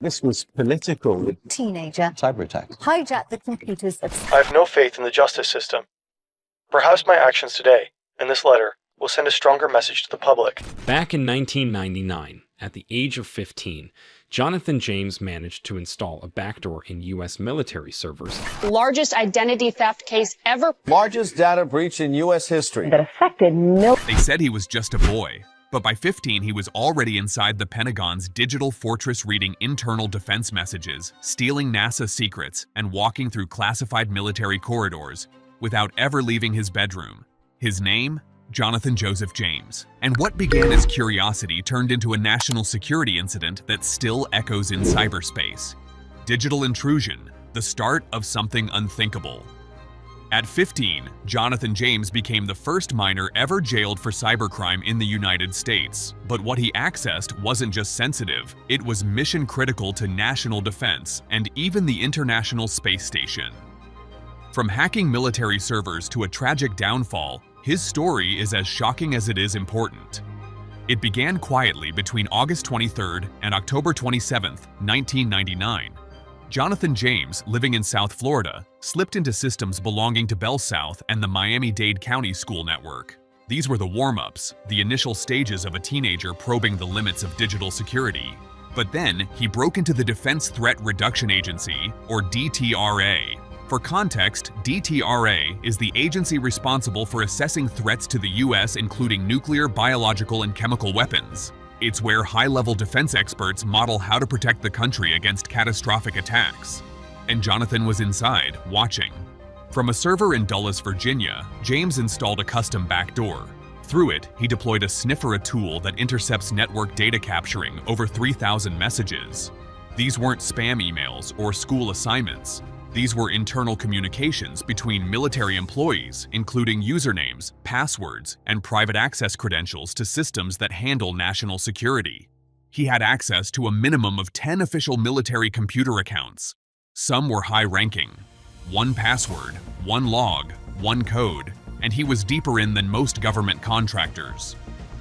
This was political. Teenager Cyber attack. hijacked the computers of I have no faith in the justice system. Perhaps my actions today, in this letter, will send a stronger message to the public. Back in 1999, at the age of 15, Jonathan James managed to install a backdoor in U.S. military servers. Largest identity theft case ever. Largest data breach in U.S. history. that affected They said he was just a boy, but by 15 he was already inside the Pentagon's digital fortress reading internal defense messages, stealing NASA secrets, and walking through classified military corridors without ever leaving his bedroom. His name? Jonathan Joseph James. And what began as curiosity turned into a national security incident that still echoes in cyberspace. Digital intrusion, the start of something unthinkable. At 15, Jonathan James became the first minor ever jailed for cybercrime in the United States. But what he accessed wasn't just sensitive, it was mission critical to national defense and even the International Space Station. From hacking military servers to a tragic downfall, his story is as shocking as it is important. It began quietly between August 23rd and October 27th, 1999. Jonathan James, living in South Florida, slipped into systems belonging to Bell South and the Miami-Dade County School Network. These were the warm-ups, the initial stages of a teenager probing the limits of digital security. But then, he broke into the Defense Threat Reduction Agency, or DTRA. For context, DTRA is the agency responsible for assessing threats to the U.S., including nuclear, biological, and chemical weapons. It's where high-level defense experts model how to protect the country against catastrophic attacks. And Jonathan was inside, watching. From a server in Dulles, Virginia, James installed a custom backdoor. Through it, he deployed a sniffer, a tool that intercepts network data capturing over 3,000 messages. These weren't spam emails or school assignments. These were internal communications between military employees, including usernames, passwords, and private access credentials to systems that handle national security. He had access to a minimum of 10 official military computer accounts. Some were high-ranking. One password, one log, one code, and he was deeper in than most government contractors.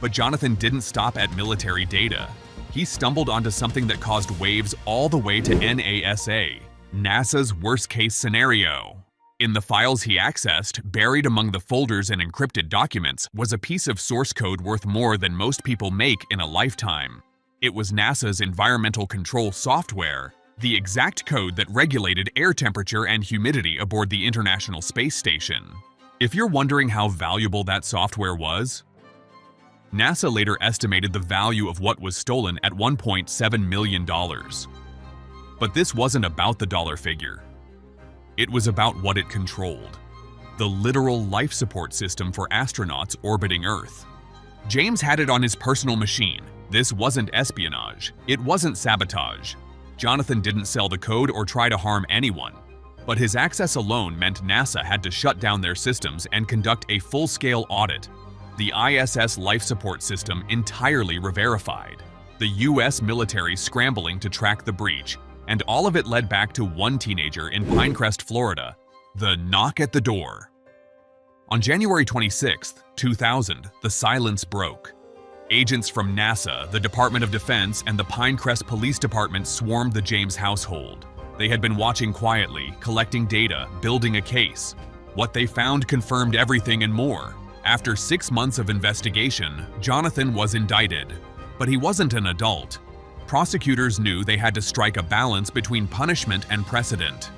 But Jonathan didn't stop at military data. He stumbled onto something that caused waves all the way to NASA. NASA's worst-case scenario. In the files he accessed, buried among the folders and encrypted documents, was a piece of source code worth more than most people make in a lifetime. It was NASA's environmental control software, the exact code that regulated air temperature and humidity aboard the International Space Station. If you're wondering how valuable that software was, NASA later estimated the value of what was stolen at $1.7 million. But this wasn't about the dollar figure. It was about what it controlled. The literal life support system for astronauts orbiting Earth. James had it on his personal machine. This wasn't espionage. It wasn't sabotage. Jonathan didn't sell the code or try to harm anyone. But his access alone meant NASA had to shut down their systems and conduct a full-scale audit. The ISS life support system entirely re-verified. The US military scrambling to track the breach. And all of it led back to one teenager in Pinecrest, Florida, the knock at the door. On January 26, 2000, the silence broke. Agents from NASA, the Department of Defense, and the Pinecrest Police Department swarmed the James household. They had been watching quietly, collecting data, building a case. What they found confirmed everything and more. After 6 months of investigation, Jonathan was indicted. But he wasn't an adult. Prosecutors knew they had to strike a balance between punishment and precedent.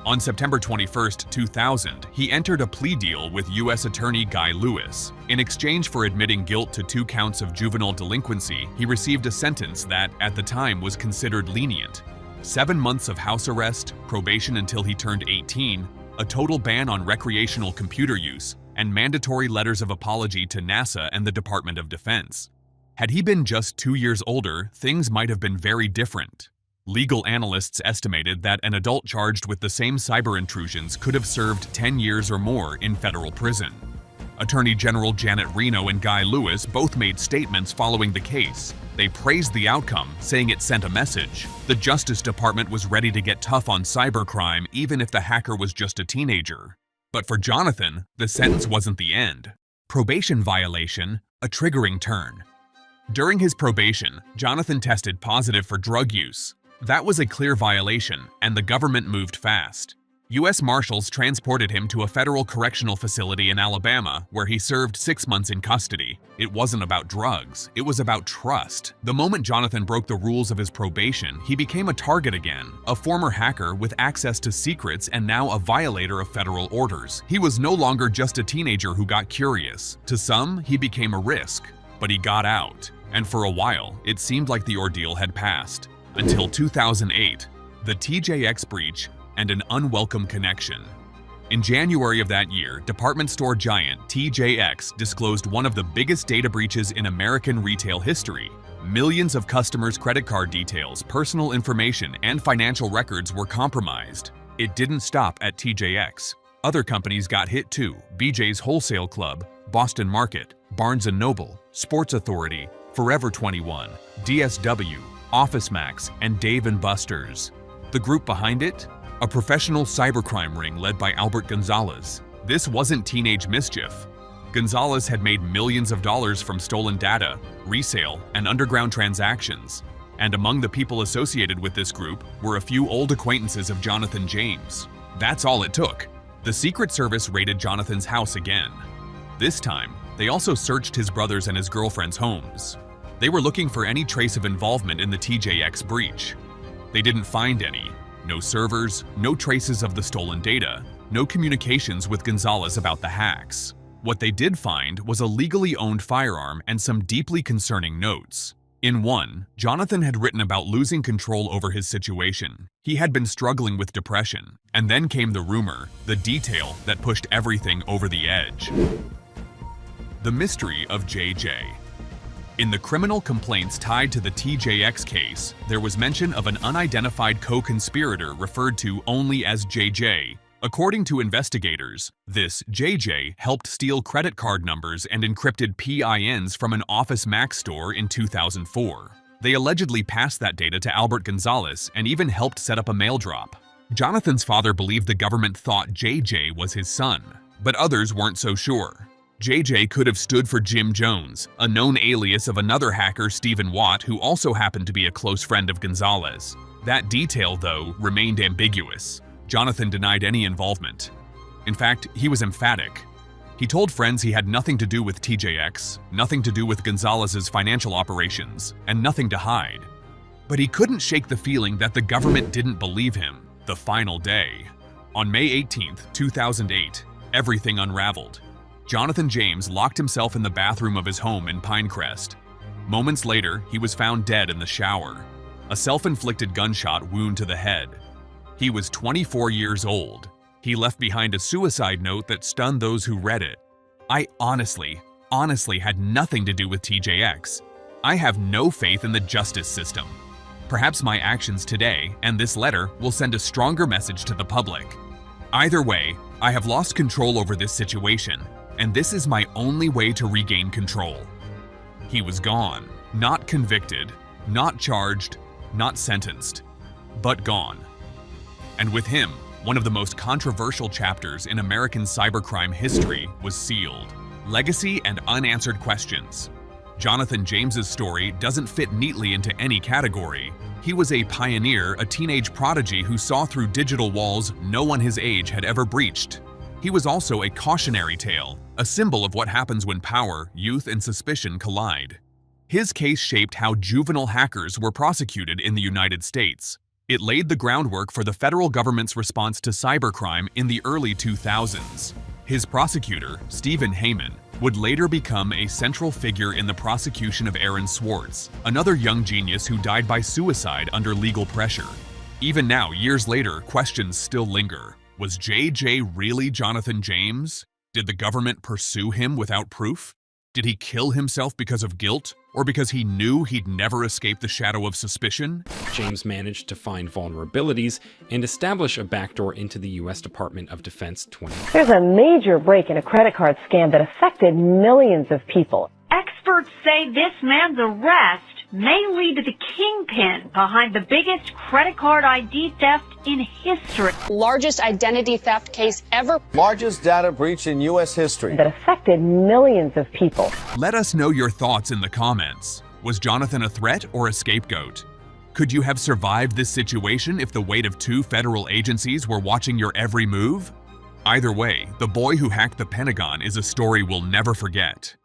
On September 21, 2000, he entered a plea deal with U.S. Attorney Guy Lewis. In exchange for admitting guilt to 2 counts of juvenile delinquency, he received a sentence that, at the time, was considered lenient. 7 months of house arrest, probation until he turned 18, a total ban on recreational computer use, and mandatory letters of apology to NASA and the Department of Defense. Had he been just 2 years older, things might have been very different. Legal analysts estimated that an adult charged with the same cyber intrusions could have served 10 years or more in federal prison. Attorney General Janet Reno and Guy Lewis both made statements following the case. They praised the outcome, saying it sent a message. The Justice Department was ready to get tough on cybercrime even if the hacker was just a teenager. But for Jonathan, the sentence wasn't the end. Probation violation, a triggering turn. During his probation, Jonathan tested positive for drug use. That was a clear violation, and the government moved fast. U.S. Marshals transported him to a federal correctional facility in Alabama, where he served 6 months in custody. It wasn't about drugs, it was about trust. The moment Jonathan broke the rules of his probation, he became a target again, a former hacker with access to secrets and now a violator of federal orders. He was no longer just a teenager who got curious. To some, he became a risk, but he got out. And for a while, it seemed like the ordeal had passed. Until 2008, the TJX breach and an unwelcome connection. In January of that year, department store giant TJX disclosed one of the biggest data breaches in American retail history. Millions of customers' credit card details, personal information, and financial records were compromised. It didn't stop at TJX. Other companies got hit too: BJ's Wholesale Club, Boston Market, Barnes & Noble, Sports Authority, Forever 21, DSW, OfficeMax, and Dave & Buster's. The group behind it? A professional cybercrime ring led by Albert Gonzalez. This wasn't teenage mischief. Gonzalez had made millions of dollars from stolen data, resale, and underground transactions. And among the people associated with this group were a few old acquaintances of Jonathan James. That's all it took. The Secret Service raided Jonathan's house again. This time, they also searched his brother's and his girlfriend's homes. They were looking for any trace of involvement in the TJX breach. They didn't find any. No servers, no traces of the stolen data, no communications with Gonzalez about the hacks. What they did find was a legally owned firearm and some deeply concerning notes. In one, Jonathan had written about losing control over his situation. He had been struggling with depression, and then came the rumor, the detail that pushed everything over the edge. The mystery of JJ. In the criminal complaints tied to the TJX case, there was mention of an unidentified co-conspirator referred to only as JJ. According to investigators, this JJ helped steal credit card numbers and encrypted PINs from an OfficeMax store in 2004. They allegedly passed that data to Albert Gonzalez and even helped set up a mail drop. Jonathan's father believed the government thought JJ was his son, but others weren't so sure. JJ could have stood for Jim Jones, a known alias of another hacker, Stephen Watt, who also happened to be a close friend of Gonzalez. That detail, though, remained ambiguous. Jonathan denied any involvement. In fact, he was emphatic. He told friends he had nothing to do with TJX, nothing to do with Gonzalez's financial operations, and nothing to hide. But he couldn't shake the feeling that the government didn't believe him. The final day. On May 18, 2008, everything unraveled. Jonathan James locked himself in the bathroom of his home in Pinecrest. Moments later, he was found dead in the shower. A self-inflicted gunshot wound to the head. He was 24 years old. He left behind a suicide note that stunned those who read it. I honestly had nothing to do with TJX. I have no faith in the justice system. Perhaps my actions today and this letter will send a stronger message to the public. Either way, I have lost control over this situation, and this is my only way to regain control. He was gone, not convicted, not charged, not sentenced, but gone. And with him, one of the most controversial chapters in American cybercrime history was sealed. Legacy and unanswered questions. Jonathan James's story doesn't fit neatly into any category. He was a pioneer, a teenage prodigy who saw through digital walls no one his age had ever breached. He was also a cautionary tale, a symbol of what happens when power, youth, and suspicion collide. His case shaped how juvenile hackers were prosecuted in the United States. It laid the groundwork for the federal government's response to cybercrime in the early 2000s. His prosecutor, Stephen Heyman, would later become a central figure in the prosecution of Aaron Swartz, another young genius who died by suicide under legal pressure. Even now, years later, questions still linger. Was JJ really Jonathan James? Did the government pursue him without proof? Did he kill himself because of guilt, or because he knew he'd never escape the shadow of suspicion? James managed to find vulnerabilities and establish a backdoor into the U.S. Department of Defense 20. There's a major break in a credit card scam that affected millions of people. Experts say this man's arrest may lead to the kingpin behind the biggest credit card ID theft in history. Largest identity theft case ever. Largest data breach in U.S. history. That affected millions of people. Let us know your thoughts in the comments. Was Jonathan a threat or a scapegoat? Could you have survived this situation if the weight of 2 federal agencies were watching your every move? Either way, the boy who hacked the Pentagon is a story we'll never forget.